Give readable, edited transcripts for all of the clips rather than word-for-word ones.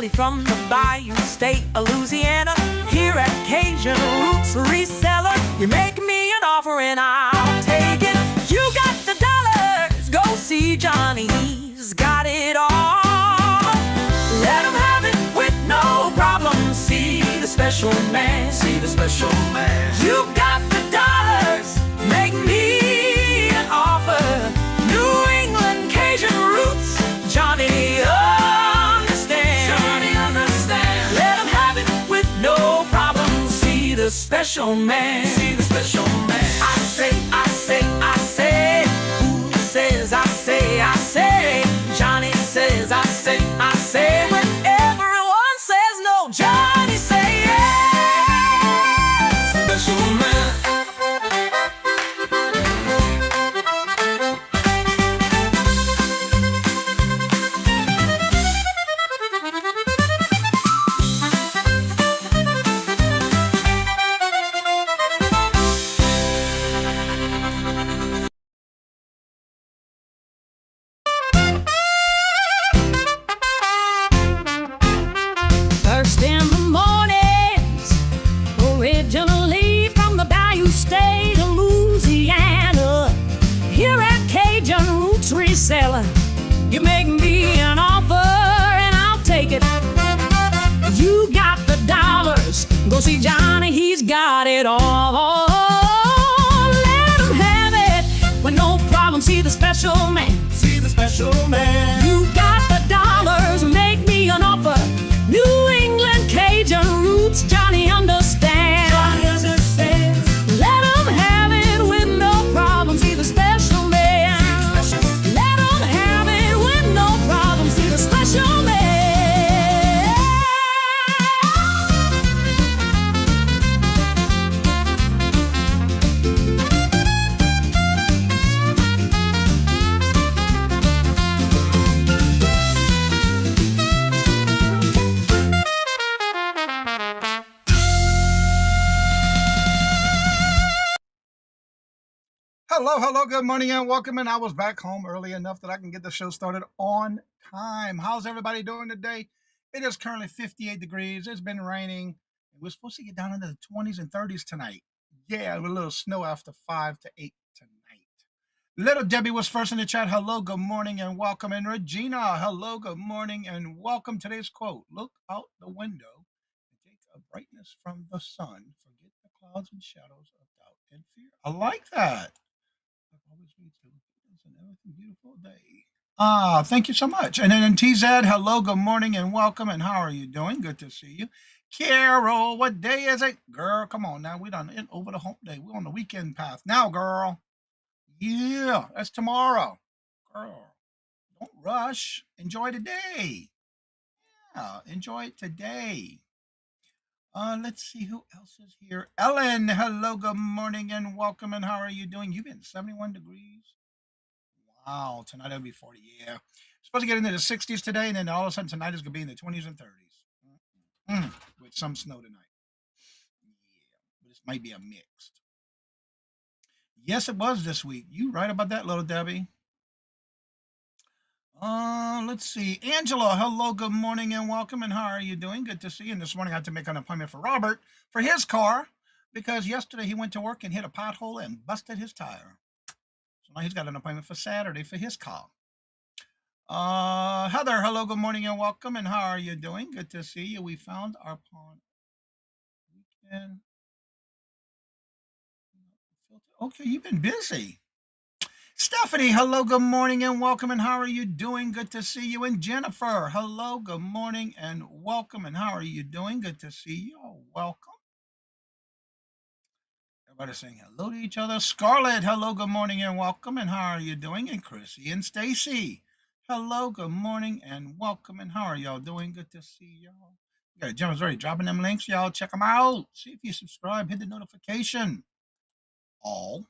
Charlie from the Bayou State of Louisiana. Here at Cajun Roots Reseller, you make me an offer and I'll take it. You got the dollars, go see Johnny, he's got it all. Let him have it with no problem. See the special man, see the special man. You got the dollars, make me an offer. New England Kajun Roots, Johnny understands. Johnny understands. Let him have it with no problem. See the special man, see the special man. I say, I say, I say. Who says I say, I say? Johnny says I say, I say. When everyone says no, Johnny say yes. Special man. First in the mornings, originally from the Bayou State of Louisiana. Here at Cajun Roots Reseller, you make me an offer and I'll take it. You got the dollars, go see Johnny, he's got it all. Let him have it with no problem. See the special man, see the special man. You got the dollars, make me an offer. New England Cajun Roots, Johnny understands. Johnny understands. Let him have it with no problem. See the special man. Let him have it with no problem. See the special man. Hello, good morning and welcome. And I was back home early enough that I can get the show started on time. How's everybody doing today? It is currently 58 degrees. It's been raining. We're supposed to get down into the 20s and 30s tonight. Yeah, with a little snow after 5 to 8 tonight. Little Debbie was first in the chat. Hello, good morning and welcome. And Regina, hello, good morning and welcome. Today's quote: look out the window and take a brightness from the sun. Forget the clouds and shadows of doubt and fear. I like that. It's an everything beautiful day. Thank you so much. And then TZ, hello, good morning and welcome. And how are you doing? Good to see you. Carol, what day is it? Girl, come on now. We done in over the hump day. We're on the weekend path now, girl. Yeah, that's tomorrow. Girl, don't rush. Enjoy the day. Yeah, enjoy it today. Let's see who else is here. Ellen, hello, good morning and welcome. And how are you doing? You've been 71 degrees. Wow, tonight it'll be 40. Yeah, supposed to get into the 60s today, and then all of a sudden tonight is gonna be in the 20s and 30s with some snow tonight. Yeah, but this might be a mixed. Yes, it was this week. You right about that, little Debbie. Let's see. Angela, hello, good morning and welcome. And how are you doing? Good to see you. And this morning I had to make an appointment for Robert for his car because yesterday he went to work and hit a pothole and busted his tire. So now he's got an appointment for Saturday for his car. Heather, hello, good morning and welcome. And how are you doing? Good to see you. We found our pawn weekend. Okay, you've been busy. Stephanie, hello, good morning and welcome. And how are you doing? Good to see you. And Jennifer, hello, good morning and welcome. And how are you doing? Good to see you. Oh, welcome. Everybody saying hello to each other. Scarlett, hello, good morning and welcome. And how are you doing? And Chrissy and Stacy, hello, good morning and welcome. And how are y'all doing? Good to see y'all. You got Gemma's already dropping them links. Y'all check them out. See if you subscribe. Hit the notification. All.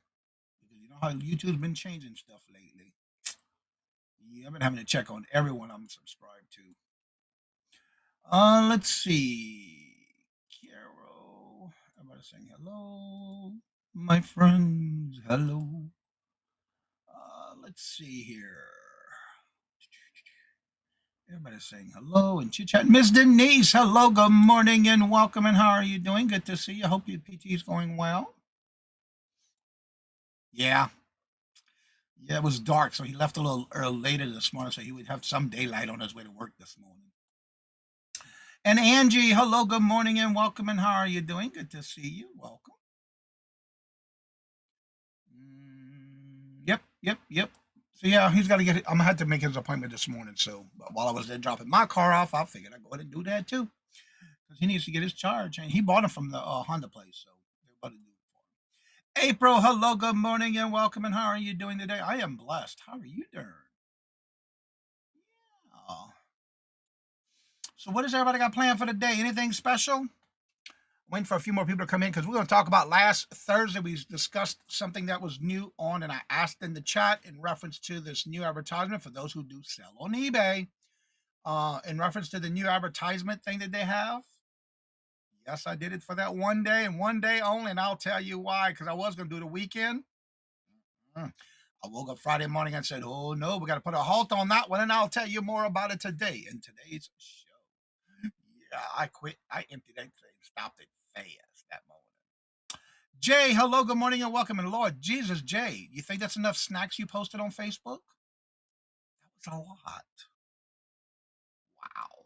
You know how YouTube's been changing stuff lately. Yeah, I've been having to check on everyone I'm subscribed to. Let's see. Carol. Everybody saying hello. My friends, hello. Let's see here. Everybody's saying hello and chit chat. Miss Denise, hello, good morning and welcome. And how are you doing? Good to see you. I hope your PT is going well. Yeah, yeah, it was dark, so he left a little early later this morning, so he would have some daylight on his way to work this morning. And Angie, hello, good morning and welcome. And how are you doing? Good to see you. Welcome. Yep. So yeah, he's got to get it. I'm gonna have to make his appointment this morning. So while I was there dropping my car off, I figured I'd go ahead and do that too, because he needs to get his charge, and he bought it from the Honda place, so they're about to do it for him. April, hello, good morning and welcome. And how are you doing today? I am blessed. How are you doing? Oh. So what does everybody got planned for the day? Anything special? Waiting for a few more people to come in because we're going to talk about last Thursday. We discussed something that was new on, and I asked in the chat in reference to this new advertisement for those who do sell on eBay. In reference to the new advertisement thing that they have. Yes, I did it for that one day and one day only, and I'll tell you why. Because I was going to do the weekend. I woke up Friday morning and said, "Oh no, we got to put a halt on that one," and I'll tell you more about it today in today's show. Yeah, I quit. I emptied that thing, stopped it fast that morning. Jay, hello, good morning, and welcome. And Lord Jesus, Jay, you think that's enough snacks you posted on Facebook? That was a lot. Wow.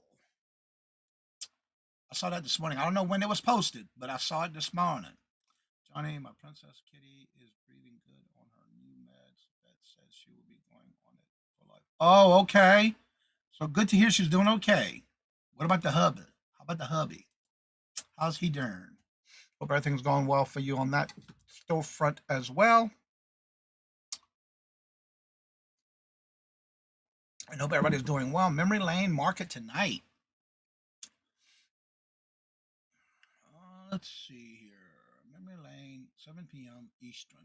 I saw that this morning. I don't know when it was posted, but I saw it this morning. Johnny, my princess kitty is breathing good on her new meds. That says she will be going on it for life. Oh, okay. So good to hear she's doing okay. What about the hubby? How about the hubby? How's he doing? Hope everything's going well for you on that storefront as well. I hope everybody's doing well. Memory Lane Market tonight. Let's see here. Memory Lane, 7 p.m. Eastern.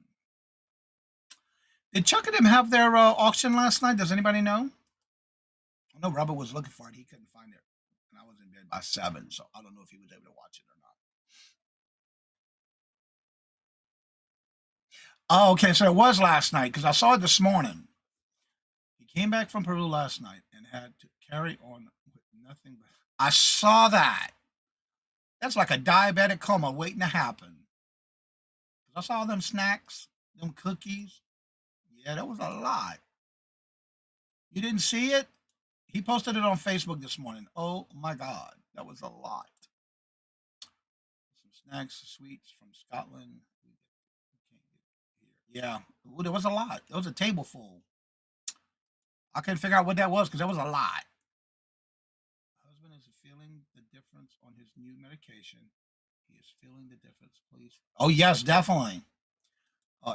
Did Chuck and them have their auction last night? Does anybody know? I know Robert was looking for it. He couldn't find it. And I was in bed by 7, so I don't know if he was able to watch it or not. Oh, okay. So it was last night because I saw it this morning. He came back from Peru last night and had to carry on with nothing but. I saw that. That's like a diabetic coma waiting to happen. I saw them snacks, them cookies. Yeah, that was a lot. You didn't see it? He posted it on Facebook this morning. Oh my God, that was a lot. Some snacks, sweets from Scotland. Yeah, there was a lot. There was a table full. I couldn't figure out what that was because there was a lot. Husband is feeling the difference on his new medication. He is feeling the difference, please. Oh yes, definitely.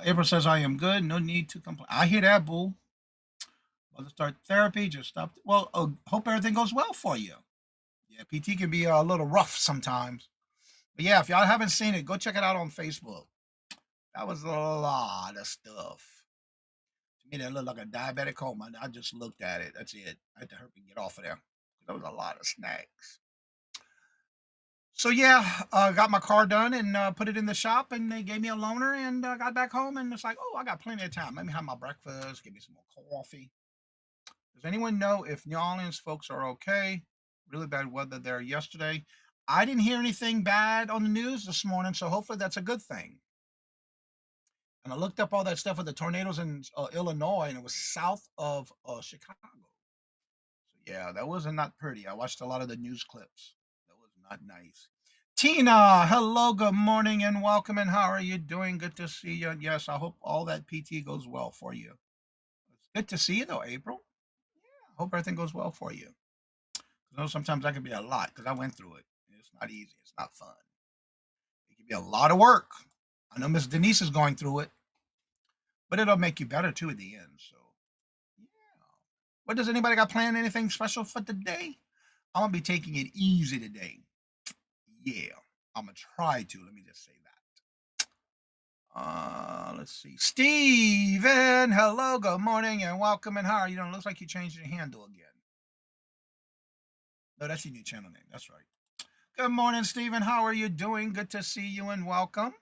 April says I am good. No need to complain. I hear that, boo. Well, to start therapy, just stop. Well, hope everything goes well for you. Yeah, PT can be a little rough sometimes. But yeah, if y'all haven't seen it, go check it out on Facebook. That was a lot of stuff. To me, that looked like a diabetic coma. I just looked at it. That's it. I had to hurry and get off of there. That was a lot of snacks. So yeah, got my car done and put it in the shop, and they gave me a loaner, and got back home, and it's like, oh, I got plenty of time. Let me have my breakfast, give me some more coffee. Does anyone know if New Orleans folks are okay? Really bad weather there yesterday. I didn't hear anything bad on the news this morning, so hopefully that's a good thing. And I looked up all that stuff with the tornadoes in Illinois, and it was south of Chicago. So yeah, that wasn't not pretty. I watched a lot of the news clips. That was not nice. Tina, hello, good morning, and welcome. And how are you doing? Good to see you. And yes, I hope all that PT goes well for you. It's good to see you, though, April. Yeah, I hope everything goes well for you. I know sometimes that can be a lot because I went through it. It's not easy. It's not fun. It can be a lot of work. I know Miss Denise is going through it, but it'll make you better too at the end. So, yeah. What does anybody got planned? Anything special for today? I'm gonna be taking it easy today. Yeah, I'm gonna try to. Let me just say that. Let's see. Steven, hello, good morning, and welcome. And how are you doing? Looks like you changed your handle again. No, that's your new channel name. That's right. Good morning, Steven. How are you doing? Good to see you and welcome.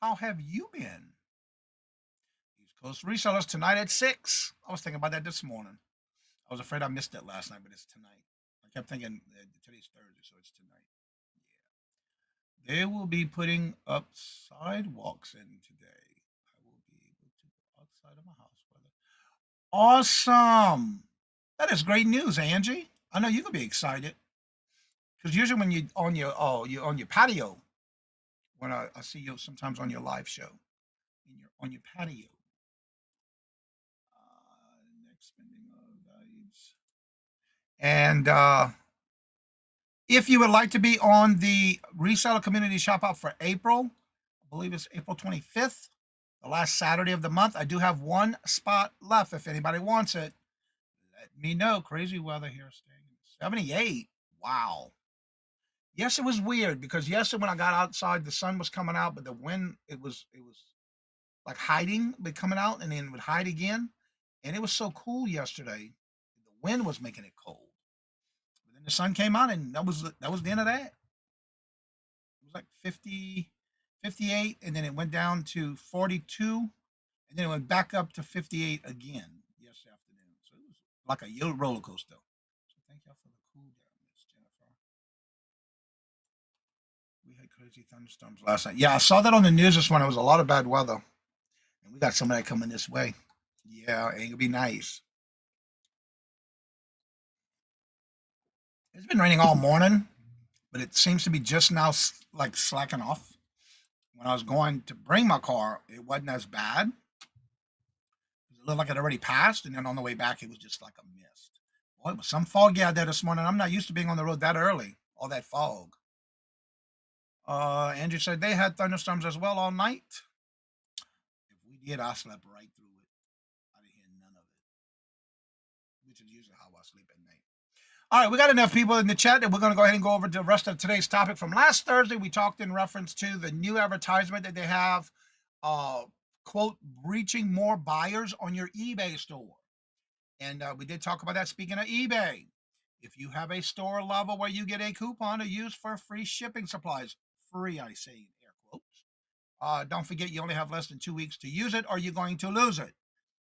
How have you been? These Coast Resellers tonight at 6. I was thinking about that this morning. I was afraid I missed it last night, but it's tonight. I kept thinking today's Thursday, so it's tonight. Yeah. They will be putting up sidewalks in today. I will be able to go outside of my house. Awesome. That is great news, Angie. I know you can be excited because usually when you're on your patio, when I see you sometimes on your live show, and you're on your patio. Next spending values. And if you would like to be on the Reseller Community Shop Out for April, I believe it's April 25th, the last Saturday of the month. I do have one spot left. If anybody wants it, let me know. Crazy weather here, staying 78. Wow. Yes, it was weird because yesterday when I got outside, the sun was coming out, but the wind, it was like hiding, but coming out and then would hide again. And it was so cool yesterday. The wind was making it cold. But then the sun came out and that was the end of that. It was like 50, 58, and then it went down to 42, and then it went back up to 58 again yesterday afternoon. So it was like a roller coaster. So thank y'all for the cool down, Miss Jennifer. We had crazy thunderstorms last night. Yeah, I saw that on the news this morning. It was a lot of bad weather. And we got some of that coming this way. Yeah, it ain't gonna be nice. It's been raining all morning, but it seems to be just now like slacking off. When I was going to bring my car, it wasn't as bad. It looked like it already passed, and then on the way back, it was just like a mist. Boy, it was some foggy out there this morning. I'm not used to being on the road that early, all that fog. Andrew said they had thunderstorms as well all night. If we did, I slept right through it. I didn't hear none of it, which is usually how I sleep at night. All right, we got enough people in the chat that we're going to go ahead and go over to the rest of today's topic. From last Thursday, we talked in reference to the new advertisement that they have, quote, reaching more buyers on your eBay store. And we did talk about that. Speaking of eBay, if you have a store level where you get a coupon to use for free shipping supplies, free, I say in air quotes, don't forget you only have less than 2 weeks to use it or you're going to lose it.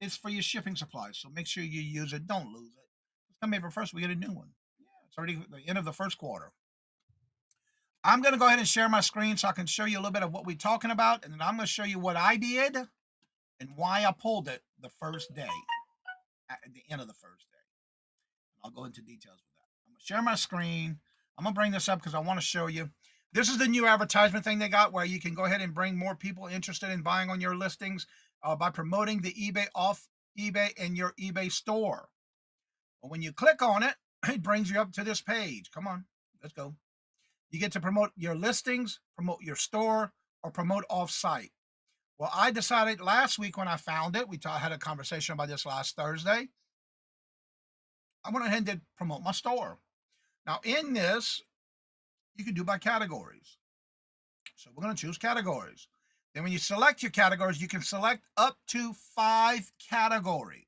It's for your shipping supplies, so make sure you use it. Don't lose it. Come April 1st, we get a new one. Yeah, it's already the end of the first quarter. I'm going to go ahead and share my screen so I can show you a little bit of what we're talking about, and then I'm going to show you what I did and why I pulled it the first day, at the end of the first day. I'll go into details with that. I'm going to share my screen. I'm going to bring this up because I want to show you. This is the new advertisement thing they got where you can go ahead and bring more people interested in buying on your listings by promoting the eBay off eBay and your eBay store. But when you click on it, it brings you up to this page. Come on, let's go. You get to promote your listings, promote your store, or promote off-site. Well, I decided last week when I found it, we had a conversation about this last Thursday. I went ahead and did promote my store. Now, in this, you can do by categories. So we're going to choose categories. Then when you select your categories, you can select up to 5 categories.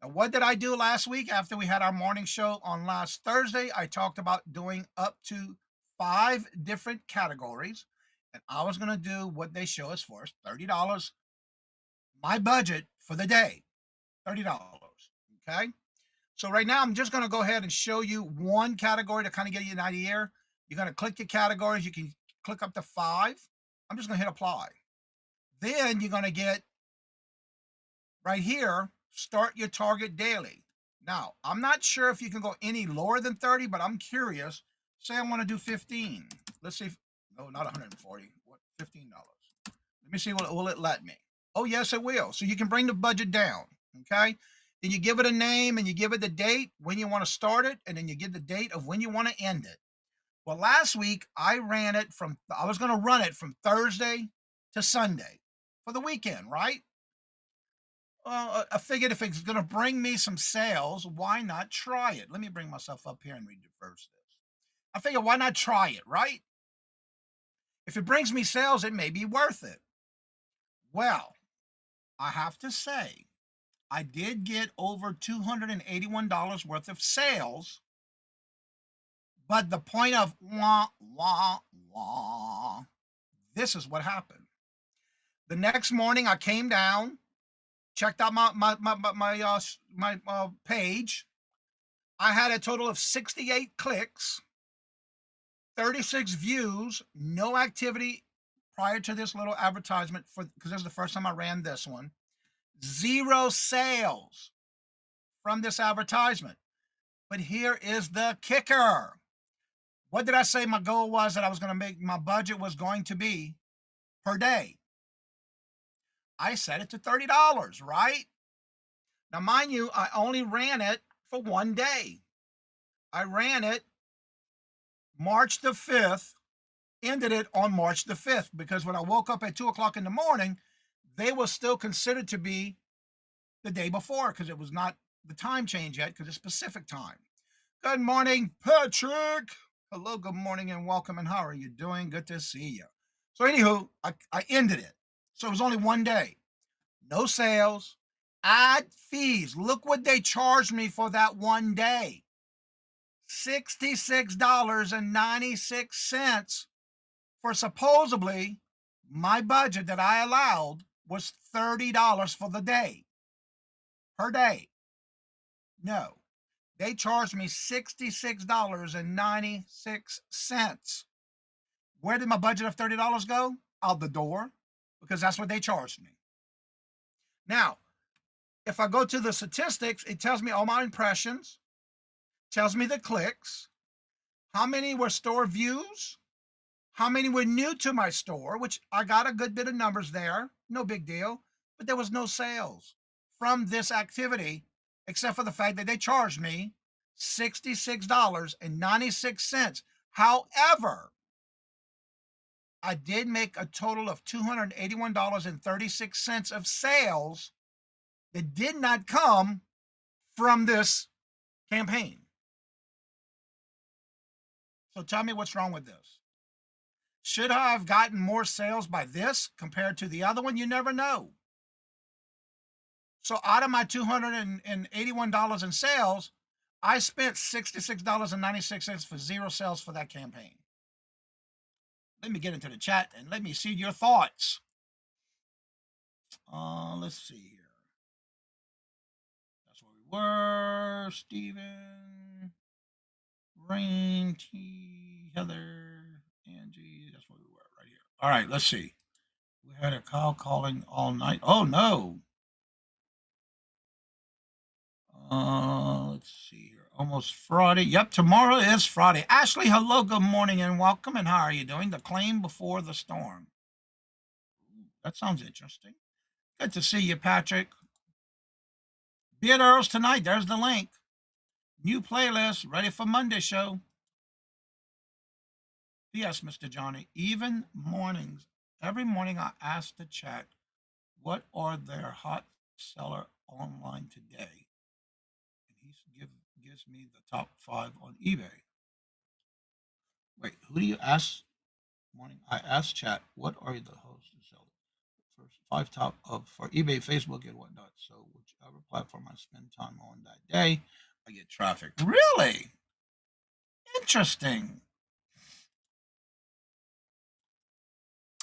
Now, what did I do last week after we had our morning show on last Thursday? I talked about doing up to 5 different categories, and I was going to do what they show us for us, $30. My budget for the day, $30. Okay. So right now, I'm just going to go ahead and show you one category to kind of get you an idea. You're going to click your categories. You can click up to 5. I'm just going to hit apply. Then you're going to get right here, start your target daily. Now, I'm not sure if you can go any lower than 30, but I'm curious. Say I want to do 15. Let's see. No, not 140. What? $15. Let me see. Will it let me? Oh, yes, it will. So you can bring the budget down. Okay. Then you give it a name and you give it the date when you want to start it, and then you give the date of when you want to end it. Well, last week I was going to run it from Thursday to Sunday for the weekend, right? Well, I figured if it's going to bring me some sales, why not try it? Let me bring myself up here and reverse this. I figured, why not try it, right? If it brings me sales, it may be worth it. Well, I have to say, I did get over $281 worth of sales, but the point of this is what happened. The next morning, I came down checked out my page. I had a total of 68 clicks, 36 views, no activity prior to this little advertisement because this is the first time I ran this one. 0 sales from this advertisement. But here is the kicker. What did I say my goal was that I was going to make? My budget was going to be per day. I set it to $30, right? Now, mind you, I only ran it for one day. I ran it March the 5th, ended it on March the 5th, because when I woke up at 2 o'clock in the morning, they were still considered to be the day before because it was not the time change yet because it's Pacific time. Good morning, Patrick. Hello, good morning, and welcome, and how are you doing? Good to see you. So, anywho, I ended it. So, it was only one day. No sales, ad fees. Look what they charged me for that one day. $66.96 for supposedly my budget that I allowed was $30 for the day. Per day. No. They charged me $66.96. Where did my budget of $30 go? Out the door, because that's what they charged me. Now, if I go to the statistics, it tells me all my impressions, tells me the clicks, how many were store views, how many were new to my store, which I got a good bit of numbers there, no big deal, but there was no sales from this activity, except for the fact that they charged me $66.96. However, I did make a total of $281.36 of sales that did not come from this campaign. So tell me what's wrong with this. Should I have gotten more sales by this compared to the other one? You never know. So out of my $281 in sales, I spent $66.96 for 0 sales for that campaign. Let me get into the chat and let me see your thoughts. Let's see here. That's where we were. Steven, Rain, T, Heather, Angie. That's where we were right here. All right, let's see. We had a call calling all night. Oh, no. Let's see here. Almost Friday. Yep, tomorrow is Friday. Ashley, hello, good morning, and welcome. And how are you doing? The claim before the storm. That sounds interesting. Good to see you, Patrick. Beard Earls tonight. There's the link. New playlist ready for Monday show. Yes, Mr. Johnny. Even mornings. Every morning I ask the chat, what are their hot seller online today? Gives me the top 5 on eBay. Wait, who do you ask? Morning, I ask chat, what are the hosts and sellers? First 5 top of for eBay, Facebook, and whatnot. So whichever platform I spend time on that day, I get traffic. Really? Interesting.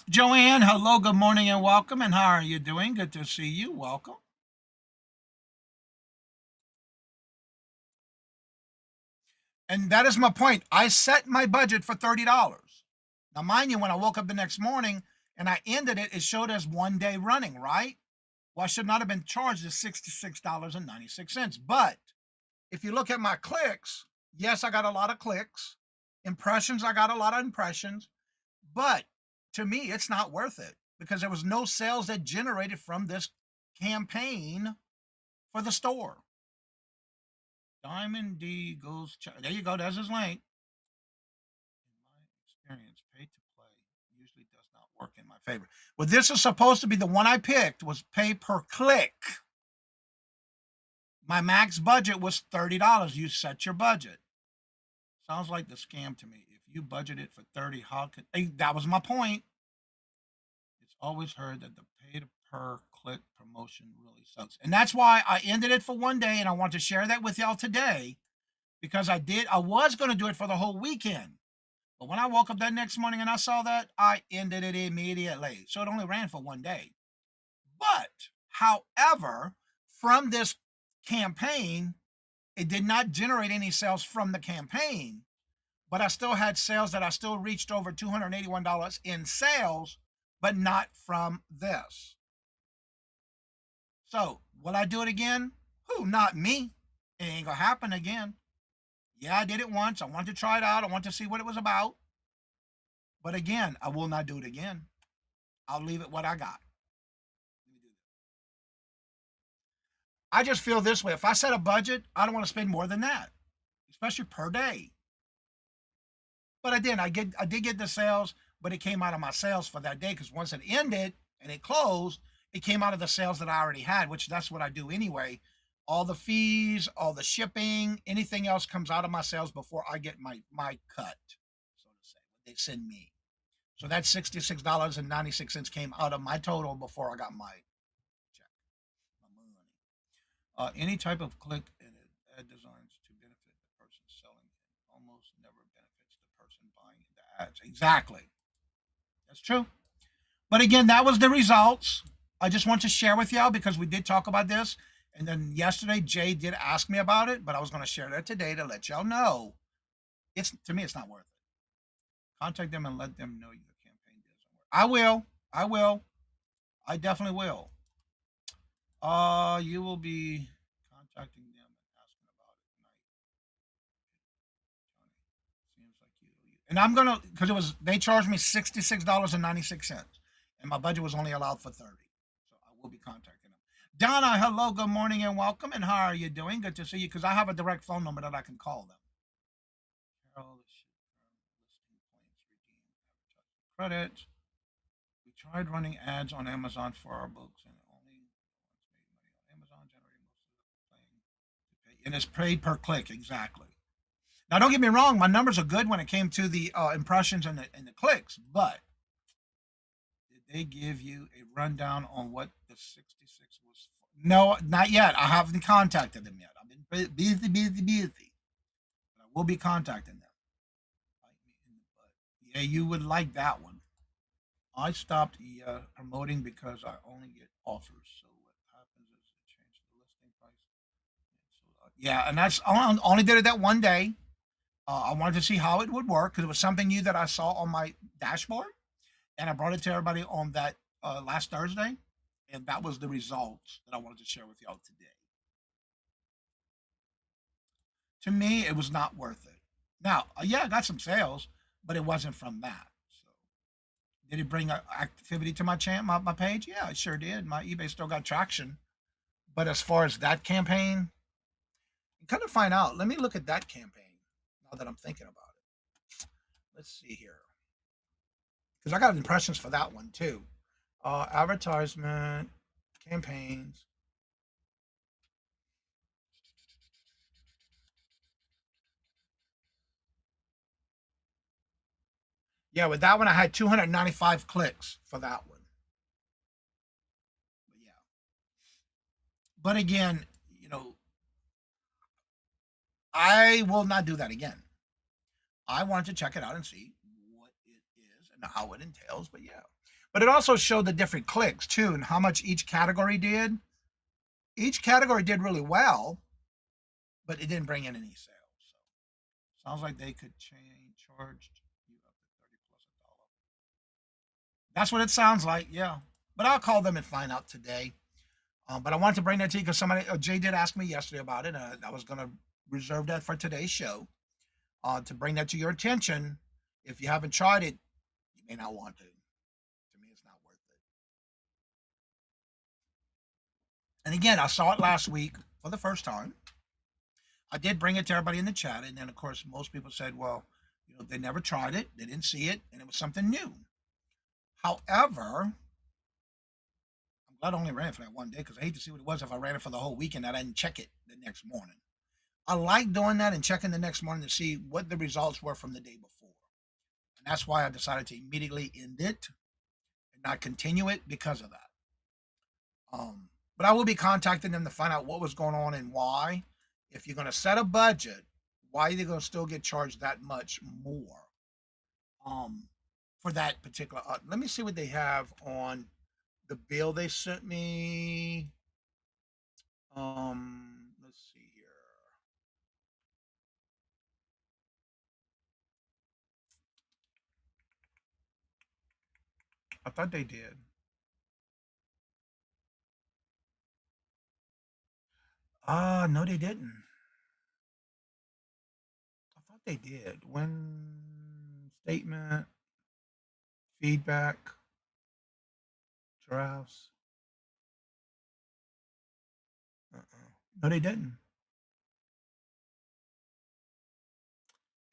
Joanne, hello, good morning, and welcome. And how are you doing? Good to see you. Welcome. And that is my point. I set my budget for $30. Now, mind you, when I woke up the next morning and I ended it, it showed as one day running, right? Well, I should not have been charged as $66.96. But if you look at my clicks, yes, I got a lot of clicks. Impressions, I got a lot of impressions. But to me, it's not worth it because there was no sales that generated from this campaign for the store. Diamond D goes. There you go. There's his link. In my experience, pay to play usually does not work in my favor. Well, this is supposed to be the one I picked was pay per click. My max budget was $30. You set your budget. Sounds like the scam to me. If you budgeted for 30, how could that was my point. It's always heard that the pay to per click promotion really sucks. And that's why I ended it for one day. And I want to share that with y'all today because I was going to do it for the whole weekend. But when I woke up that next morning and I saw that, I ended it immediately. So it only ran for one day. But However, from this campaign, it did not generate any sales from the campaign, but I still had sales that I still reached over $281 in sales, but not from this. So will I do it again? Who? Not me. It ain't gonna happen again. Yeah, I did it once. I wanted to try it out. I want to see what it was about. But again, I will not do it again. I'll leave it what I got. I just feel this way. If I set a budget, I don't want to spend more than that, especially per day. But I did get the sales, but it came out of my sales for that day because once it ended and it closed, it came out of the sales that I already had, which that's what I do anyway. All the fees, all the shipping, anything else comes out of my sales before I get my cut, so to say, what they send me. So that $66.96 came out of my total before I got my check, my money. Any type of click and ad designs to benefit the person selling it almost never benefits the person buying the ads. Exactly. That's true. But again, that was the results. I just want to share with y'all because we did talk about this. And then yesterday, Jay did ask me about it, but I was going to share that today to let y'all know. To me, it's not worth it. Contact them and let them know your campaign doesn't work. I will. I will. I definitely will. You will be contacting them and asking about it tonight. Seems like you. And I'm gonna because they charged me $66.96, and my budget was only allowed for 30. So I will be contacting them. Donna, hello, good morning and welcome. And how are you doing? Good to see you because I have a direct phone number that I can call them. Carol, listing points, redeem, credit. We tried running ads on Amazon for our books, and only made money on Amazon, generating most of the playing. And it's paid per click, exactly. Now, don't get me wrong, my numbers are good when it came to the impressions and the clicks, but did they give you a rundown on what the 66 was for? No, not yet. I haven't contacted them yet. I've been busy. But I will be contacting them. Yeah, you would like that one. I stopped promoting because I only get offers. So what happens is it changed the listing price. Yeah, and that's I only did it that one day. I wanted to see how it would work because it was something new that I saw on my dashboard, and I brought it to everybody on that last Thursday, and that was the results that I wanted to share with y'all today. To me, it was not worth it. Now, yeah, I got some sales, but it wasn't from that. So, did it bring activity to my channel, my page? Yeah, it sure did. My eBay still got traction, but as far as that campaign, kind of find out. Let me look at that campaign now that I'm thinking about it. Let's see here. Because I got impressions for that one too. Advertisement, campaigns. Yeah, with that one, I had 295 clicks for that one. But yeah. But again, I will not do that again. I wanted to check it out and see what it is and how it entails. But yeah. But it also showed the different clicks too and how much each category did. Each category did really well, but it didn't bring in any sales. So sounds like they could charge you up to 30 plus a dollar. That's what it sounds like, yeah. But I'll call them and find out today. But I wanted to bring that to you because Jay did ask me yesterday about it. I was going to reserve that for today's show to bring that to your attention. If you haven't tried it, you may not want to. To me, it's not worth it. And again, I saw it last week for the first time. I did bring it to everybody in the chat, and then of course most people said, well, they never tried it, they didn't see it, and it was something new. However, I'm glad I only ran it for that one day because I hate to see what it was if I ran it for the whole weekend and I didn't check it the next morning. I like doing that and checking the next morning to see what the results were from the day before. And that's why I decided to immediately end it and not continue it because of that. But I will be contacting them to find out what was going on and why. If you're going to set a budget, why are they going to still get charged that much more for that particular? Let me see what they have on the bill they sent me. Let's see here. I thought they did. No, they didn't. I thought they did. When statement, feedback, drafts. No, they didn't.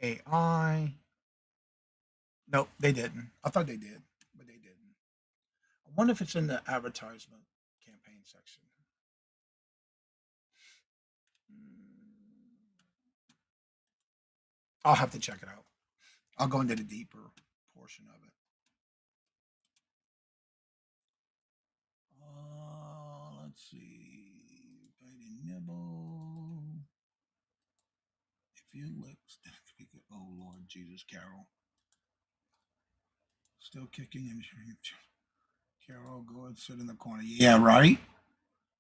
AI. Nope, they didn't. I thought they did, but they didn't. I wonder if it's in the advertisement campaign section. I'll have to check it out. I'll go into the deeper portion of it. Let's see. Baby nibble. If you look, oh Lord Jesus, Carol. Still kicking and Carol, go and sit in the corner. Yeah, right.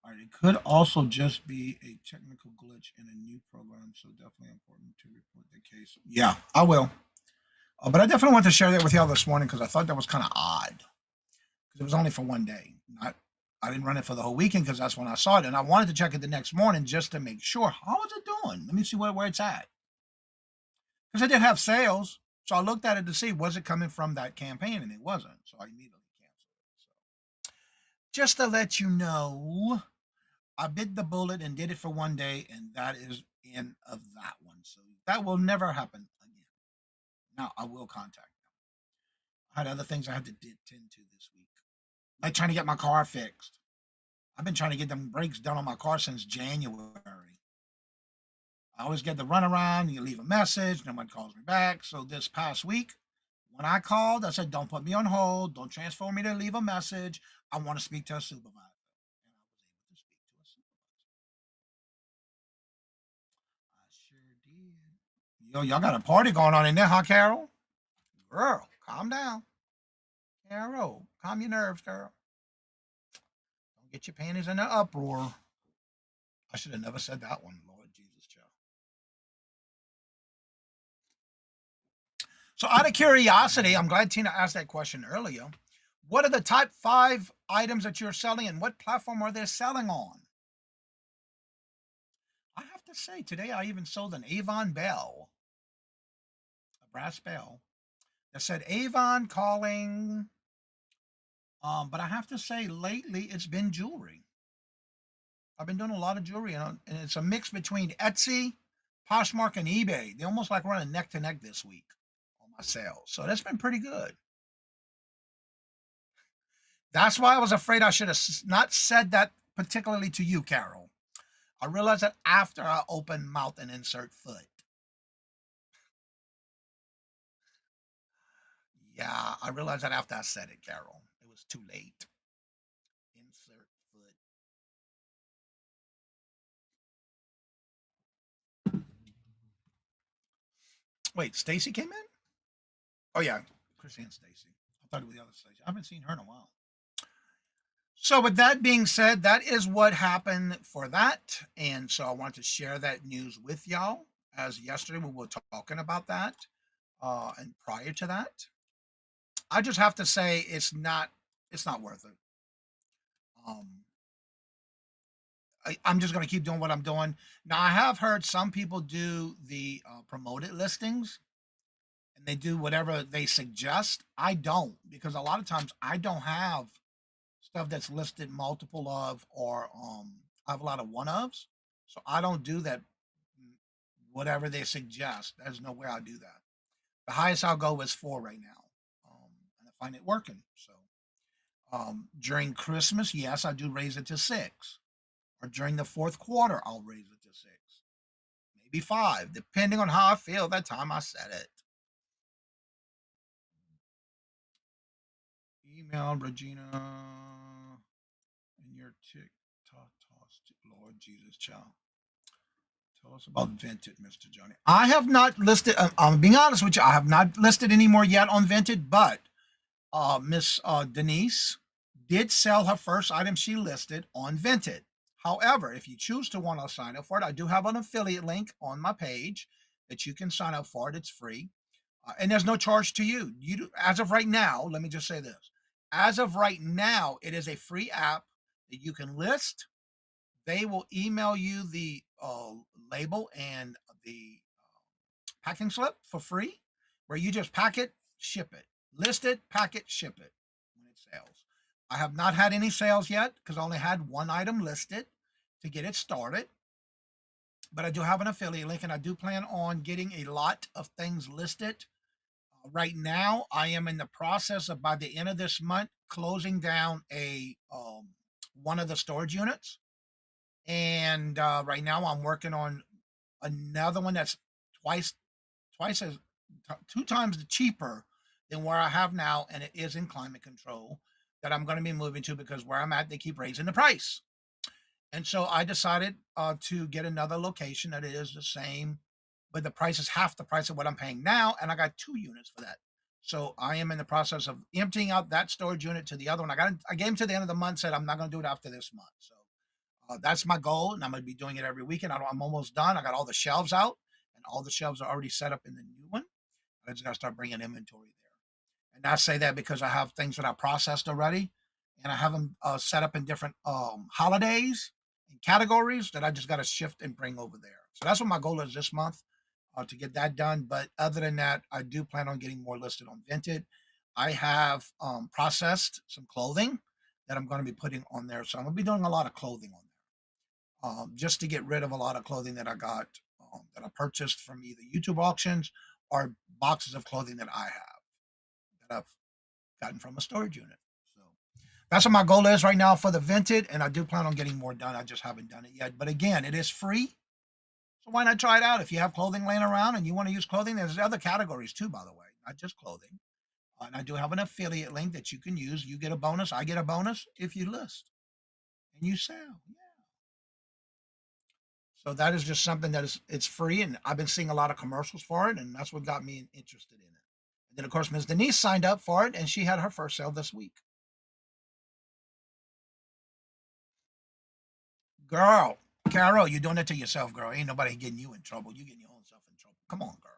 All right. It could also just be a technical glitch in a new program, so definitely important to report the case. Yeah, I will. But I definitely want to share that with y'all this morning because I thought that was kind of odd because it was only for one day. I didn't run it for the whole weekend because that's when I saw it, and I wanted to check it the next morning just to make sure. How is it doing? Let me see where it's at. Because it did have sales, so I looked at it to see was it coming from that campaign, and it wasn't. So I immediately canceled it. So just to let you know, I bit the bullet and did it for one day, and that is end of that one. So that will never happen again. Now I will contact them. I had other things I had to tend to this week, like trying to get my car fixed. I've been trying to get them brakes done on my car since January. I always get the runaround. You leave a message, no one calls me back. So this past week, when I called, I said, "Don't put me on hold. Don't transfer me to leave a message. I want to speak to a supervisor." And I was able to speak to a supervisor. I sure did. Yo, y'all got a party going on in there, huh, Carol? Girl, calm down. Carol, calm your nerves, girl. Don't get your panties in an uproar. I should have never said that one, Lord Jesus, child. So, out of curiosity, I'm glad Tina asked that question earlier. What are the top 5 items that you're selling, and what platform are they selling on? I have to say, today I even sold an Avon bell, a brass bell that said Avon calling. But I have to say, lately it's been jewelry. I've been doing a lot of jewelry, and it's a mix between Etsy, Poshmark, and eBay. They almost like running neck to neck this week on my sales. So that's been pretty good. That's why I was afraid I should have not said that particularly to you, Carol. I realized that after I open mouth and insert foot. Yeah, I realized that after I said it, Carol. It was too late. Insert foot. Wait, Stacy came in? Oh yeah, Chrissy Stacy. I thought it was the other Stacy. I haven't seen her in a while. So with that being said, that is what happened for that. And so I want to share that news with y'all. As yesterday we were talking about that. And prior to that, I just have to say it's not worth it. I'm just going to keep doing what I'm doing. Now I have heard some people do the promoted listings and they do whatever they suggest. I don't, because a lot of times I don't have stuff that's listed multiple of, or I have a lot of one ofs. So I don't do that. Whatever they suggest, there's no way I'll do that. The highest I'll go is 4 right now. And I find it working. So during Christmas, yes, I do raise it to 6. Or during the fourth quarter, I'll raise it to 6. Maybe 5, depending on how I feel that time I said it. Email Regina and your TikTok toss. Lord Jesus, child. Tell us about Vinted, Mr. Johnny. I have not listed, I'm being honest with you, I have not listed any more yet on Vinted, but Miss Denise did sell her first item she listed on Vinted. However, if you choose to want to sign up for it, I do have an affiliate link on my page that you can sign up for it. It's free. And there's no charge to you. As of right now, let me just say this. As of right now, it is a free app that you can list. They will email you the label and the packing slip for free, where you just pack it, ship it, list it, pack it, ship it when it sells. I have not had any sales yet because I only had one item listed to get it started. But I do have an affiliate link, and I do plan on getting a lot of things listed. Right now, I am in the process of, by the end of this month, closing down a one of the storage units. And right now, I'm working on another one that's twice twice as 2 times the cheaper than where I have now, and it is in climate control that I'm going to be moving to because where I'm at, they keep raising the price. And so I decided to get another location that is the same, but the price is half the price of what I'm paying now, and I got 2 units for that. So I am in the process of emptying out that storage unit to the other one. I gave him to the end of the month, said I'm not going to do it after this month. So that's my goal, and I'm going to be doing it every weekend. I'm almost done. I got all the shelves out, and all the shelves are already set up in the new one. I just got to start bringing inventory there. And I say that because I have things that I processed already, and I have them set up in different holidays and categories that I just got to shift and bring over there. So that's what my goal is this month, to get that done. But other than that, I do plan on getting more listed on Vinted. I have processed some clothing that I'm going to be putting on there. So I'm going to be doing a lot of clothing on there, just to get rid of a lot of clothing that I got, that I purchased from either YouTube auctions or boxes of clothing that I have that I've gotten from a storage unit. So that's what my goal is right now for the Vinted, and I do plan on getting more done. I just haven't done it yet. But again, it is free. So why not try it out? If you have clothing laying around and you want to use clothing, there's other categories too, by the way, not just clothing. And I do have an affiliate link that you can use. You get a bonus. I get a bonus if you list and you sell. Yeah. So that is just something that it's free, and I've been seeing a lot of commercials for it, and that's what got me interested in it. And then of course Ms. Denise signed up for it, and she had her first sale this week. Girl, Carol, you're doing it to yourself, girl. Ain't nobody getting you in trouble. You getting your own self in trouble. Come on, girl.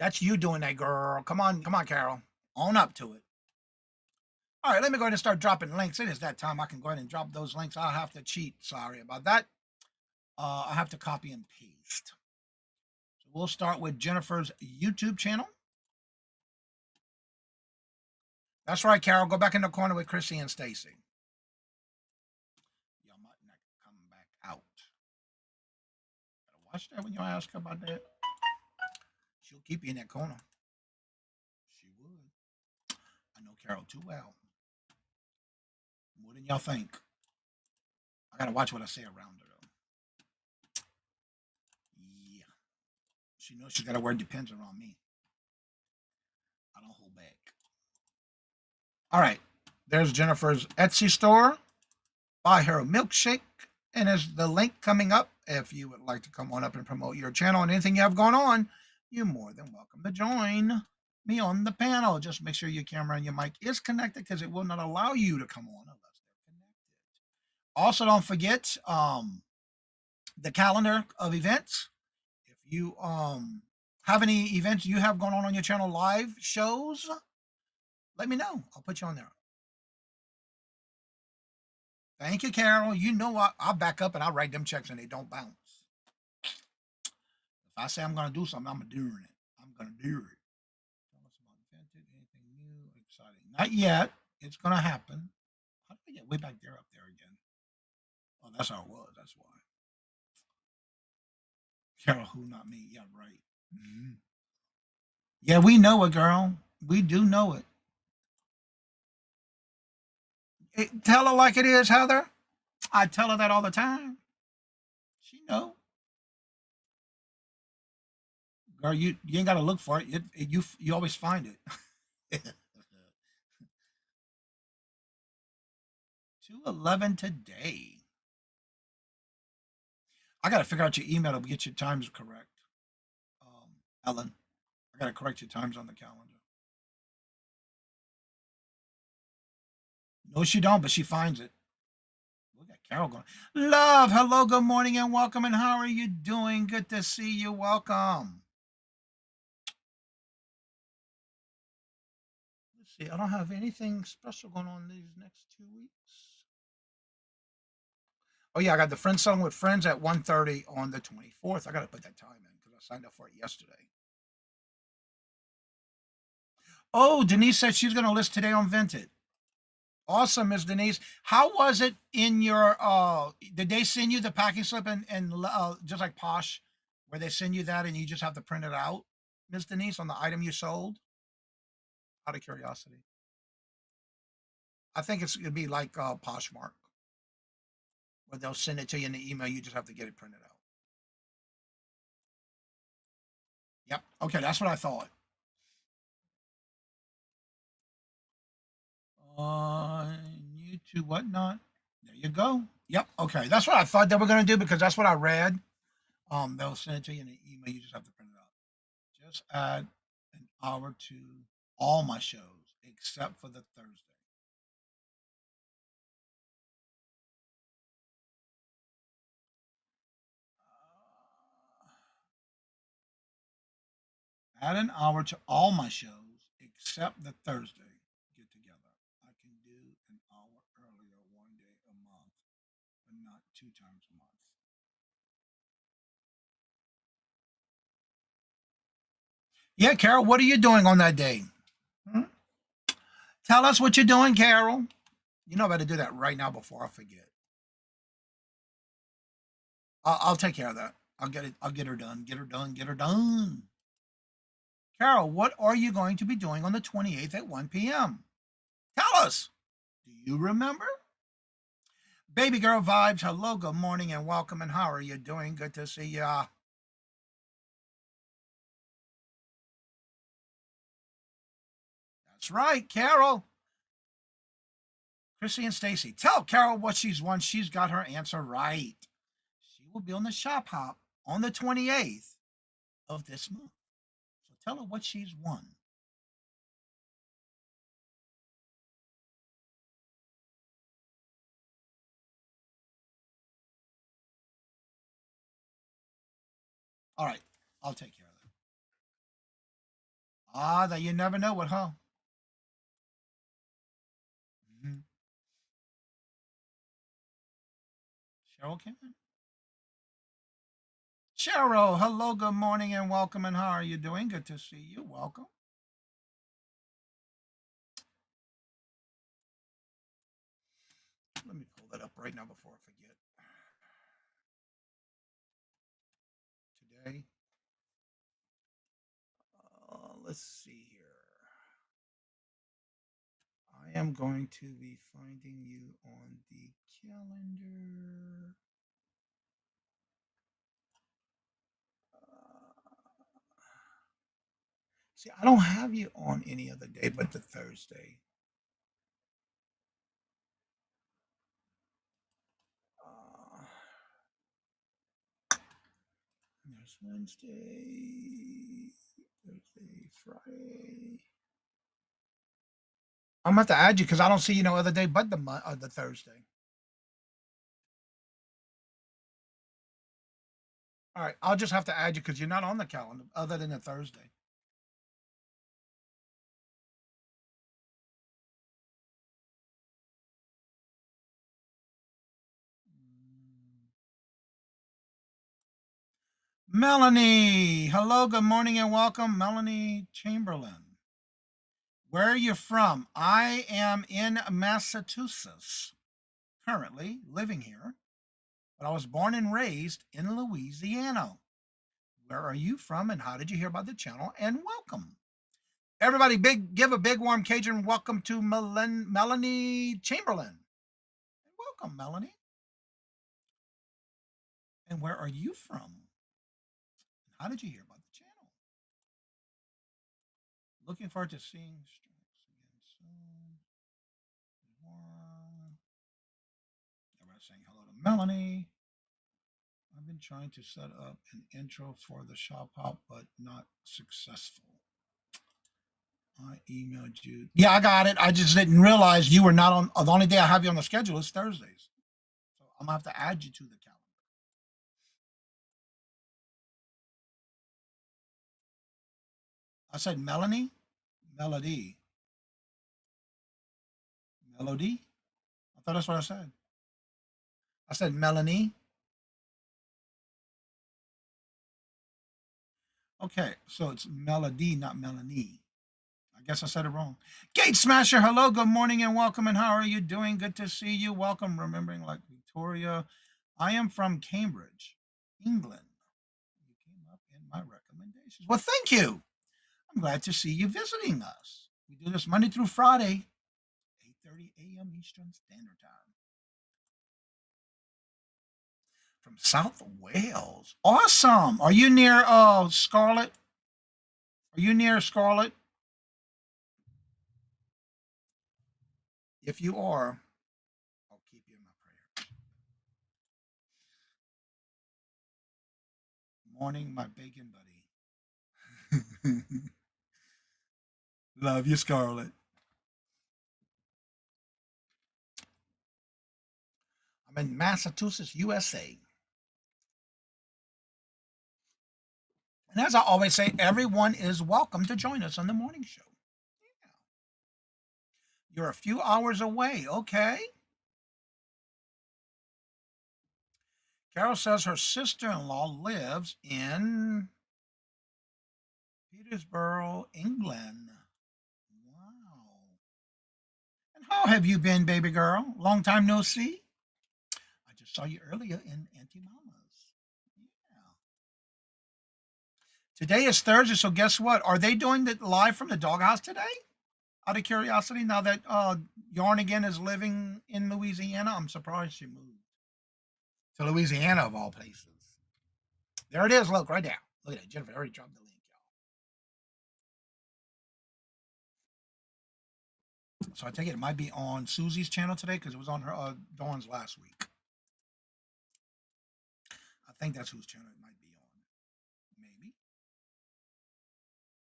That's you doing that, girl. Come on, Carol. Own up to it. All right, let me go ahead and start dropping links. It is that time. I can go ahead and drop those links. I'll have to cheat. Sorry about that. I have to copy and paste. So we'll start with Jennifer's YouTube channel. That's right, Carol. Go back in the corner with Chrissy and Stacy. Y'all might not come back out. Gotta watch that when you ask her about that. She'll keep you in that corner. She would. I know Carol too well. More than y'all think. I gotta watch what I say around her though. Yeah. She knows she's gotta wear depends around me. I don't hold back. All right. There's Jennifer's Etsy store. Buy her a milkshake. And there's the link coming up. If you would like to come on up and promote your channel and anything you have going on, you're more than welcome to join me on the panel. Just make sure your camera and your mic is connected because it will not allow you to come on unless they're connected. Also, don't forget the calendar of events. If you have any events you have going on your channel, live shows, let me know. I'll put you on there. Thank you, Carol. You know I'll back up and I'll write them checks and they don't bounce. If I say I'm going to do something, I'm doing it. I'm going to do it. Tell us about Vinted, anything new, exciting. Not yet. It's going to happen. How did I get way back there up there again? Oh, that's how it was. That's why. Carol, who, not me. Yeah, right. Mm-hmm. Yeah, we know it, girl. We do know it. Tell her like it is, Heather. I tell her that all the time. She know. Girl, you ain't got to look for it. You always find it. 2:11 today. I got to figure out your email to get your times correct. Ellen, I got to correct your times on the calendar. No, she don't, but she finds it. Look at Carol going. Love, hello, good morning, and welcome. And how are you doing? Good to see you. Welcome. Let's see. I don't have anything special going on these next 2 weeks. Oh yeah, I got the Friends Selling with Friends at 1:30 on the 24th. I got to put that time in because I signed up for it yesterday. Oh, Denise said she's going to list today on Vinted. Awesome, Miss Denise. How was it in your did they send you the packing slip and just like Posh, where they send you that and you just have to print it out, Miss Denise, on the item you sold? Out of curiosity. I think it's gonna be like Poshmark, where they'll send it to you in the email, you just have to get it printed out. Yep. Okay, that's what I thought. On YouTube, whatnot. There you go. Yep. Okay, that's what I thought they were gonna do because that's what I read. They'll send it to you in the email. You just have to print it out. Just add an hour to all my shows except for the Thursday. Add an hour to all my shows except the Thursday get together. I can do an hour earlier 1 day a month, but not 2 times a month. Yeah, Carol, what are you doing on that day? Hmm? Tell us what you're doing, Carol. You know I better do that right now before I forget. I'll take care of that. I'll get it. I'll get her done. Get her done. Get her done. Carol, what are you going to be doing on the 28th at 1 p.m.? Tell us. Do you remember? Baby girl vibes. Hello, good morning, and welcome. And how are you doing? Good to see ya. That's right, Carol. Chrissy and Stacy. Tell Carol what she's won. She's got her answer right. She will be on the shop hop on the 28th of this month. So tell her what she's won. All right, I'll take care of that. Ah, that you never know what, huh? Mm-hmm. Cheryl came in. Cheryl, hello, good morning, and welcome. And how are you doing? Good to see you. Welcome. Let me pull that up right now before I forget. Today, let's see here. I am going to be finding you on the calendar. See, I don't have you on any other day but the Thursday. Uh, there's Wednesday, Thursday, Friday. I'm gonna have to add you because I don't see you no other day but the Thursday. All right, I'll just have to add you because you're not on the calendar other than the Thursday. Melanie, hello, good morning, and welcome, Melanie Chamberlain. Where are you from? I am in Massachusetts, currently living here, but I was born and raised in Louisiana. Where are you from, and how did you hear about the channel? And welcome. Everybody, give a big warm Cajun welcome to Melanie Chamberlain. Welcome, Melanie. And where are you from? How did you hear about the channel? Looking forward to seeing strengths again soon. Everybody saying hello to Melanie. I've been trying to set up an intro for the shop hop, but not successful. I emailed you. Yeah, I got it. I just didn't realize you were not on. The only day I have you on the schedule is Thursdays. So I'm gonna have to add you to the calendar. I said Melanie, Melody, Melody. I thought that's what I said. I said Melanie. Okay, so it's Melody, not Melanie. I guess I said it wrong. Gate Smasher, hello, good morning and welcome. And how are you doing? Good to see you. Welcome. Remembering like Victoria. I am from Cambridge, England. You came up in my recommendations. Well, thank you. I'm glad to see you visiting us. We do this Monday through Friday, 8:30 a.m. Eastern Standard Time. From South Wales. Awesome. Are you near Scarlet? Are you near Scarlet? If you are, I'll keep you in my prayer. Morning, my bacon buddy. Love you, Scarlet. I'm in Massachusetts, USA. And as I always say, everyone is welcome to join us on the morning show. Yeah. You're a few hours away. Okay. Carol says her sister-in-law lives in Peterborough, England. Wow. And how have you been, baby girl? Long time no see. I just saw you earlier in Auntie Mama's. Yeah. Today is Thursday, so guess what? Are they doing the live from the doghouse today? Out of curiosity, now that Yarnigan is living in Louisiana, I'm surprised she moved to Louisiana of all places. There it is. Look right there. Look at that. Jennifer already dropped the link, y'all. So I take it might be on Susie's channel today because it was on her Dawn's last week. I think that's whose channel it might be on. Maybe.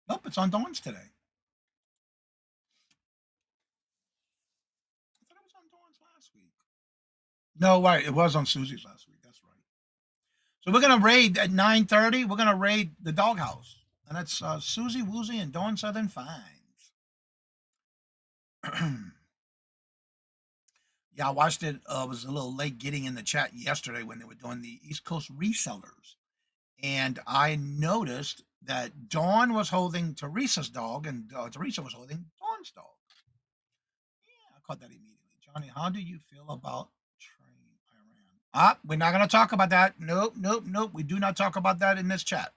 Nope, it's on Dawn's today. I thought it was on Dawn's last week. No, right. It was on Susie's last week. That's right. So we're gonna raid at 9:30. We're gonna raid the doghouse, and that's Susie Woozy and Dawn Southern Finds. Yeah, I watched it. Was a little late getting in the chat yesterday when they were doing the East Coast resellers, and I noticed that Dawn was holding Teresa's dog, and Teresa was holding Dawn's dog. Yeah, I caught that immediately. Johnny, how do you feel about train Iran? We're not going to talk about that. Nope, nope, nope. We do not talk about that in this chat.